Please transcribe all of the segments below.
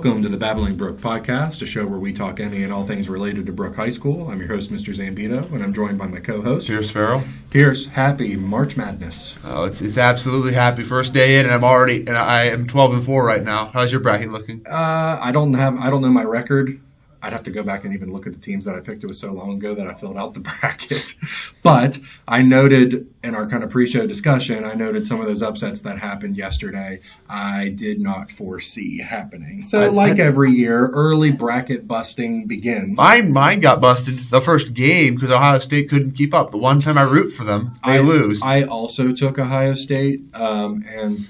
Welcome to the Babbling Brooke podcast, a show where we talk any and all things related to Brooke High School. I'm your host, Mr. ZAMBITO, and I'm joined by my co-host, FERRELL. Pierce, happy March Madness. Oh, it's absolutely happy. First day in, and I am 12-4 right now. How's your bracket looking? I don't know my record. I'd have to go back and even look at the teams that I picked. It was so long ago that I filled out the bracket. But I noted in our kind of pre-show discussion, I noted some of those upsets that happened yesterday. I did not foresee happening. So every year, early bracket busting begins. Mine got busted the first game because Ohio State couldn't keep up. The one time I root for them, they lose. I also took Ohio State, and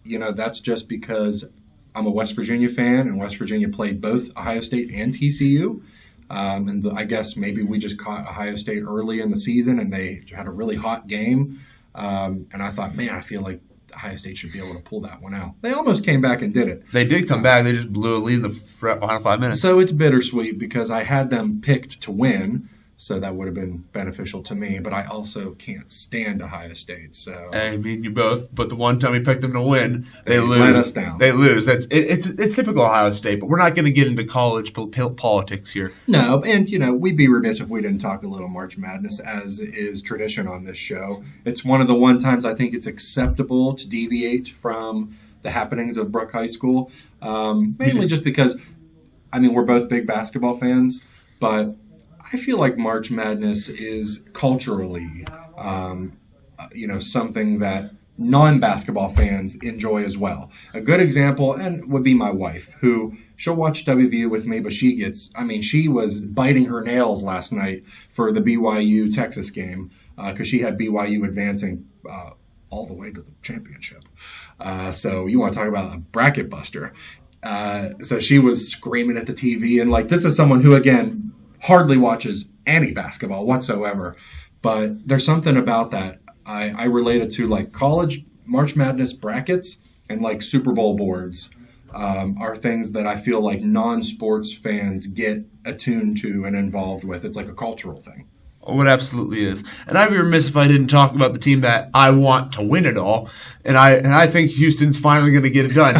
that's just because I'm a West Virginia fan, and West Virginia played both Ohio State and TCU. I guess maybe we just caught Ohio State early in the season, and they had a really hot game. And I thought, man, I feel like Ohio State should be able to pull that one out. They almost came back and did it. They did come back. They just blew a lead in the final 5 minutes. So it's bittersweet because I had them picked to win. So that would have been beneficial to me, but I also can't stand Ohio State. So I mean, you both. But the one time we picked them to win, they lose. Let us down. They lose. It's typical Ohio State. But we're not going to get into college politics here. No, and we'd be remiss if we didn't talk a little March Madness, as is tradition on this show. It's one of the one times I think it's acceptable to deviate from the happenings of Brooke High School, mainly just because, we're both big basketball fans, but I feel like March Madness is culturally, something that non-basketball fans enjoy as well. A good example would be my wife, who she'll watch WVU with me, but she was biting her nails last night for the BYU Texas game because she had BYU advancing all the way to the championship. So you want to talk about a bracket buster. So she was screaming at the TV, and this is someone who, again, hardly watches any basketball whatsoever, but there's something about that. I relate it to college March Madness brackets and Super Bowl boards are things that I feel like non-sports fans get attuned to and involved with. It's like a cultural thing. Oh, it absolutely is. And I'd be remiss if I didn't talk about the team that I want to win it all. And I think Houston's finally going to get it done.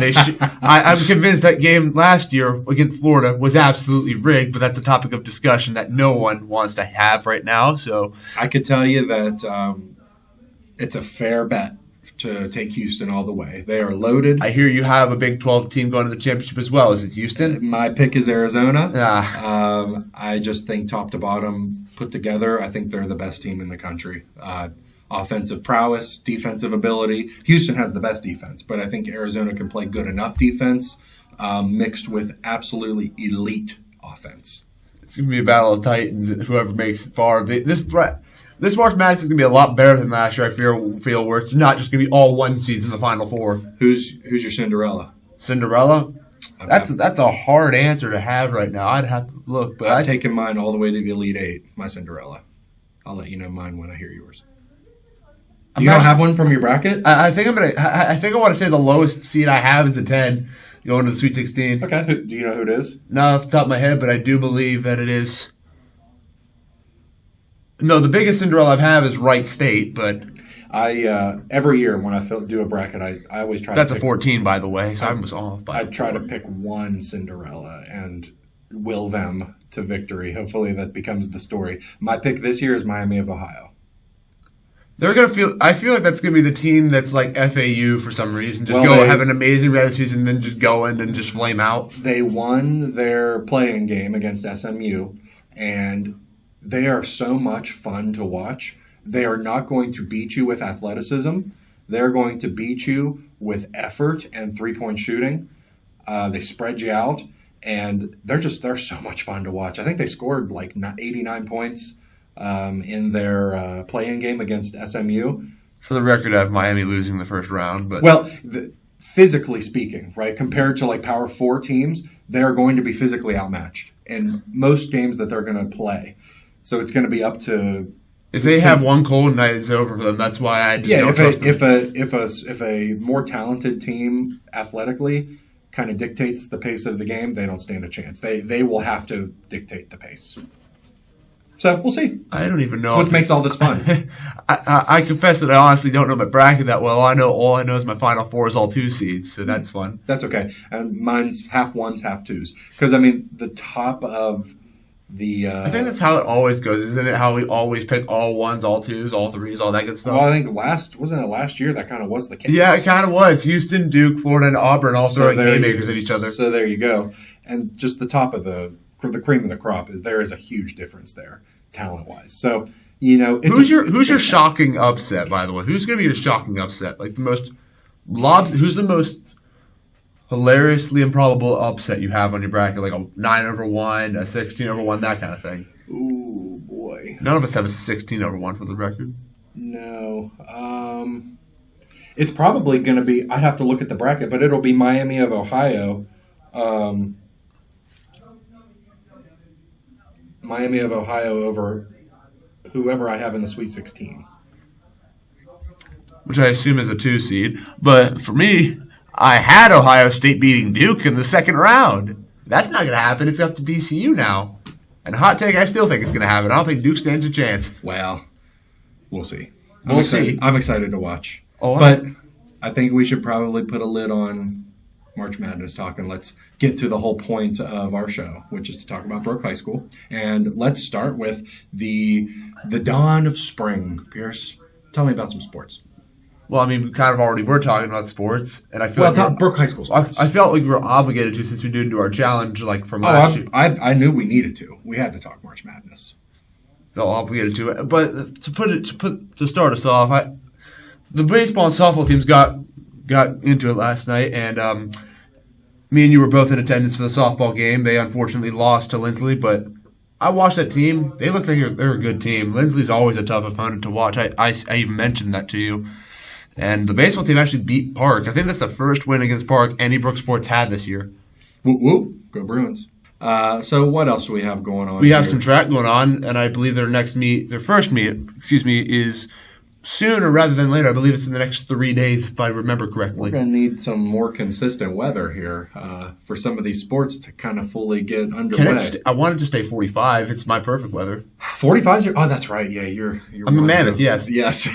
I'm convinced that game last year against Florida was absolutely rigged, but that's a topic of discussion that no one wants to have right now. So I could tell you that it's a fair bet to take Houston all the way. They are loaded. I hear you have a Big 12 team going to the championship as well. Is it Houston? My pick is Arizona. I just think top to bottom put together, I think they're the best team in the country. Offensive prowess, defensive ability. Houston has the best defense, but I think Arizona can play good enough defense mixed with absolutely elite offense. It's going to be a battle of titans, whoever makes it far. This March Madness is going to be a lot better than last year, I feel, where it's not just going to be all one season, the Final Four. Who's your Cinderella? Cinderella? That's a hard answer to have right now. I'd have to look. But I've taken mine all the way to the Elite Eight, my Cinderella. I'll let you know mine when I hear yours. Do you not have one from your bracket? I think I want to say the lowest seed I have is a 10, going to the Sweet 16. Okay. Do you know who it is? Not off the top of my head, but I do believe that it is. No, the biggest Cinderella I have is Wright State, but every year when I do a bracket, I always try. That's a 14, by the way, so I was off. I try to pick one Cinderella and will them to victory. Hopefully, that becomes the story. My pick this year is Miami of Ohio. I feel like that's gonna be the team that's like FAU for some reason. Have an amazing regular season, then just go in and just flame out. They won their playing game against SMU, and they are so much fun to watch. They are not going to beat you with athleticism. They're going to beat you with effort and three-point shooting. They spread you out, and they're so much fun to watch. I think they scored 89 points in their playing game against SMU. For the record, I have Miami losing the first round. But physically speaking, right, compared to Power 4 teams, they're going to be physically outmatched in most games that they're going to play. So it's going to be up to. If they have one cold night, it's over for them. That's why I just don't trust them. If a more talented team athletically kind of dictates the pace of the game, they don't stand a chance. They will have to dictate the pace. So we'll see. I don't even know. That's what makes all this fun. I confess that I honestly don't know my bracket that well. All I know is my Final Four is all 2 seeds, so that's fun. That's okay. And mine's half ones, half twos. Because, I mean, the top of the... I think that's how it always goes, isn't it? How we always pick all ones, all twos, all threes, all that good stuff. Well, I think wasn't it last year that kind of was the case? Yeah, it kind of was. Houston, Duke, Florida, and Auburn all throwing haymakers at each other. So there you go. And just the top of the cream of the crop there is a huge difference there, talent-wise. So, who's your shocking upset, by the way? Who's going to be your shocking upset? Like who's the most hilariously improbable upset you have on your bracket? Like a 9-1, a 16-1, that kind of thing. Ooh, boy. None of us have a 16-1 for the record. No. It's probably going to be, I'd have to look at the bracket, but it'll be Miami of Ohio. Miami of Ohio over whoever I have in the Sweet 16. Which I assume is a 2 seed. But for me, I had Ohio State beating Duke in the second round. That's not going to happen. It's up to DCU now. And hot take, I still think it's going to happen. I don't think Duke stands a chance. Well, we'll see. We'll see. I'm excited to watch. Oh, but I think we should probably put a lid on March Madness talk, and let's get to the whole point of our show, which is to talk about Brooke High School. And let's start with the dawn of spring. Pierce, tell me about some sports. Well, I mean, we kind of already were talking about sports, and I feel talk Brooke High School sports. I felt like we were obligated to since we didn't do our challenge from last year. I knew we needed to. We had to talk March Madness. Felt obligated to it, but to start us off, the baseball and softball teams got into it last night, and me and you were both in attendance for the softball game. They unfortunately lost to Lindsley, but I watched that team. They look like they're a good team. Lindsley's always a tough opponent to watch. I even mentioned that to you. And the baseball team actually beat Park. I think that's the first win against Park any Brooke sports had this year. Whoop, whoop. Go Bruins. So what else do we have going on? We have some track going on, and I believe their first meet, is sooner rather than later. I believe it's in the next 3 days, if I remember correctly. We're going to need some more consistent weather here for some of these sports to kind of fully get underway. I want it to stay 45. It's my perfect weather. 45? Oh, that's right. Yeah, you're I'm a mammoth, yes. Yes.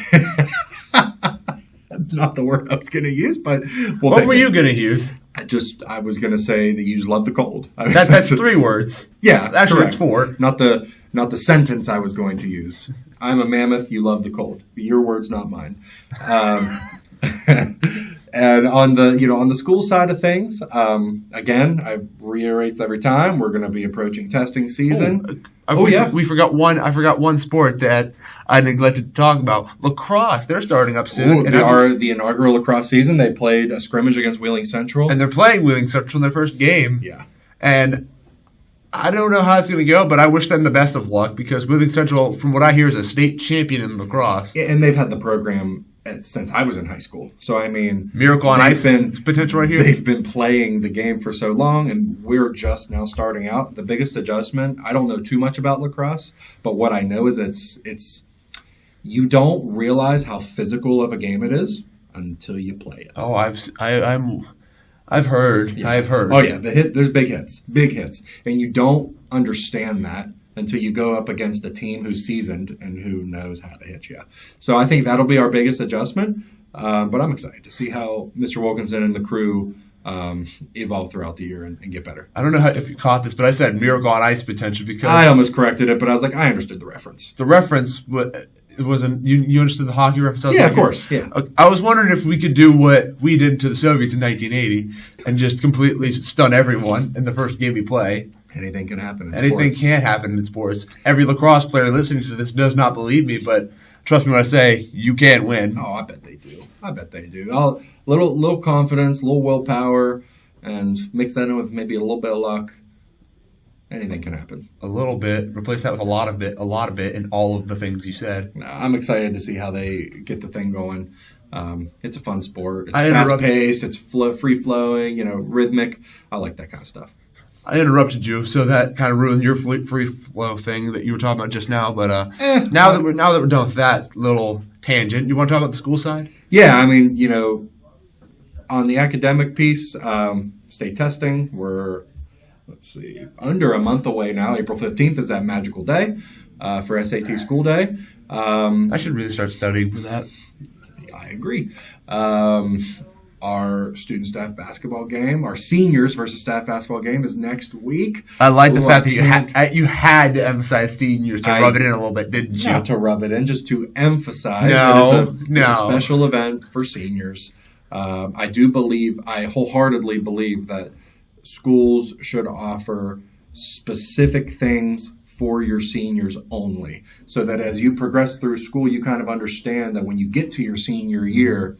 Not the word I was going to use, but what were you going to use? I was going to say that you love the cold. That's 3 words. Yeah, actually, correct. It's 4. Not the sentence I was going to use. I'm a mammoth. You love the cold. Your words, not mine. And on the school side of things, again, I reiterate every time we're going to be approaching testing season. We forgot one. I forgot one sport that I neglected to talk about. Lacrosse. They're starting up soon. The inaugural lacrosse season. They played a scrimmage against Wheeling Central, and they're playing Wheeling Central in their first game. Yeah, and I don't know how it's going to go, but I wish them the best of luck because Wheeling Central, from what I hear, is a state champion in lacrosse. Yeah, and they've had the program since I was in high school. So, I mean... Miracle on Ice potential right here. They've been playing the game for so long, and we're just now starting out. The biggest adjustment, I don't know too much about lacrosse, but what I know is it's you don't realize how physical of a game it is until you play it. Oh, I've heard. Yeah. I've heard. Oh, yeah. There's big hits. And you don't understand that until you go up against a team who's seasoned and who knows how to hit you. So I think that'll be our biggest adjustment. But I'm excited to see how Mr. Wilkinson and the crew evolve throughout the year and get better. I don't know if you caught this, but I said Miracle on Ice potential because... I almost corrected it, but I was like, I understood the reference. The reference... It wasn't you understood the hockey reference? Yeah, of course. Yeah. I was wondering if we could do what we did to the Soviets in 1980 and just completely stun everyone in the first game we play. Anything can happen in Anything sports. can happen in sports. Every lacrosse player listening to this does not believe me, but trust me when I say you can win. Oh, I bet they do. A little confidence, a little willpower, and mix that in with maybe a little bit of luck. Anything can happen. A little bit. Replace that with a lot of it, and all of the things you said. No, I'm excited to see how they get the thing going. It's a fun sport. It's fast-paced. It's free-flowing, rhythmic. I like that kind of stuff. I interrupted you, so that kind of ruined your free flow thing that you were talking about just now. But now that we're done with that little tangent, you want to talk about the school side? Yeah, I mean, on the academic piece, state testing, we're under a month away now. April 15th is that magical day. for SAT school day. I should really start studying for that. I agree. Our student staff basketball game, our seniors versus staff basketball game is next week. I like the fact that you had to emphasize seniors to rub it in a little bit, didn't you? Not to rub it in, just to emphasize that it's a special event for seniors. I wholeheartedly believe that schools should offer specific things for your seniors only, so that as you progress through school, you kind of understand that when you get to your senior year,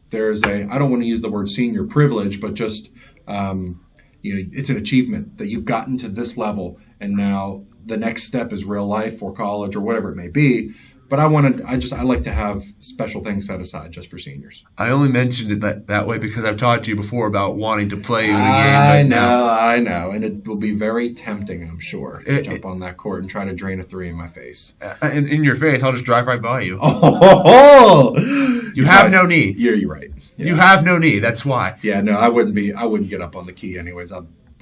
there's I don't want to use the word senior privilege, but just, it's an achievement that you've gotten to this level, and now the next step is real life or college or whatever it may be. But I like to have special things set aside just for seniors. I only mentioned it that way because I've talked to you before about wanting to play in the game. I know, and it will be very tempting, I'm sure, to jump on that court and try to drain a three in my face. In your face, I'll just drive right by you. You have no knee. Yeah, you're right. Yeah. You have no knee. That's why. Yeah, no, I wouldn't get up on the key anyways.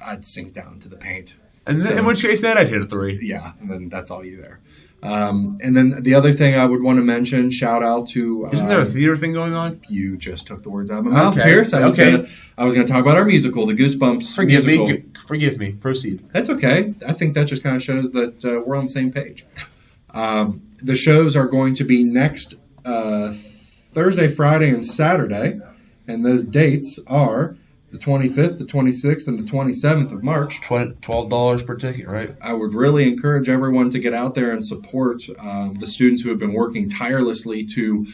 I'd sink down to the paint. And in which case, then I'd hit a three. Yeah, and then that's all you there. And then the other thing I would want to mention, shout out to... Isn't there a theater thing going on? You just took the words out of my mouth, Pierce. I was going to talk about our musical, the Goosebumps musical. Forgive me. Proceed. That's okay. I think that just kind of shows that we're on the same page. The shows are going to be next Thursday, Friday, and Saturday. And those dates are the 25th, the 26th, and the 27th of March. $12 per ticket, right? I would really encourage everyone to get out there and support the students who have been working tirelessly to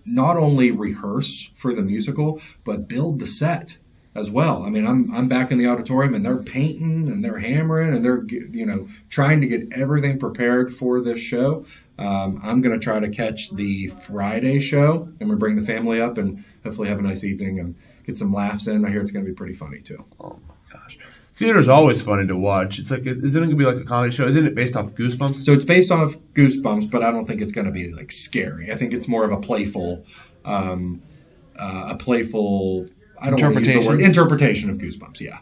not only rehearse for the musical, but build the set as well. I mean, I'm back in the auditorium, and they're painting, and they're hammering, and they're trying to get everything prepared for this show. I'm going to try to catch the Friday show, and we bring the family up and hopefully have a nice evening and get some laughs in. I hear it's going to be pretty funny, too. Oh, my gosh. Theater's always funny to watch. It's like, isn't it going to be like a comedy show? Isn't it based off Goosebumps? So it's based off Goosebumps, but I don't think it's going to be, like, scary. I think it's more of a playful, I don't want to use the word, interpretation of Goosebumps, yeah.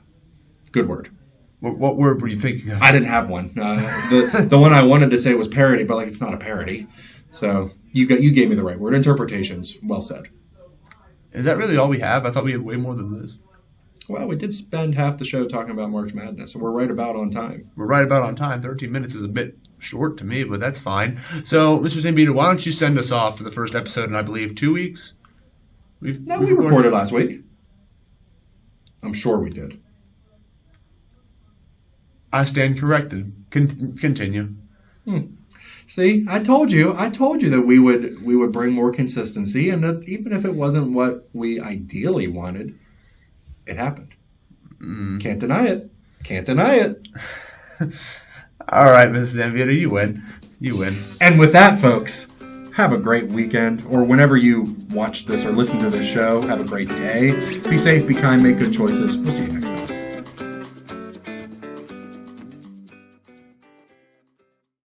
Good word. What word were you thinking of? I didn't have one. The one I wanted to say was parody, but, it's not a parody. So you gave me the right word. Interpretations. Well said. Is that really all we have? I thought we had way more than this. Well, we did spend half the show talking about March Madness, and we're right about on time. We're right about on time. 13 minutes is a bit short to me, but that's fine. So, Mr. ZAMBITO, why don't you send us off for the first episode in, I believe, 2 weeks? We recorded last week. I'm sure we did. I stand corrected. Continue. See, I told you that we would bring more consistency, and that even if it wasn't what we ideally wanted, it happened. Can't deny it. All right, Mrs. ZAMBITO, you win. And with that, folks, have a great weekend, or whenever you watch this or listen to this show, have a great day. Be safe, be kind, make good choices. We'll see you next time.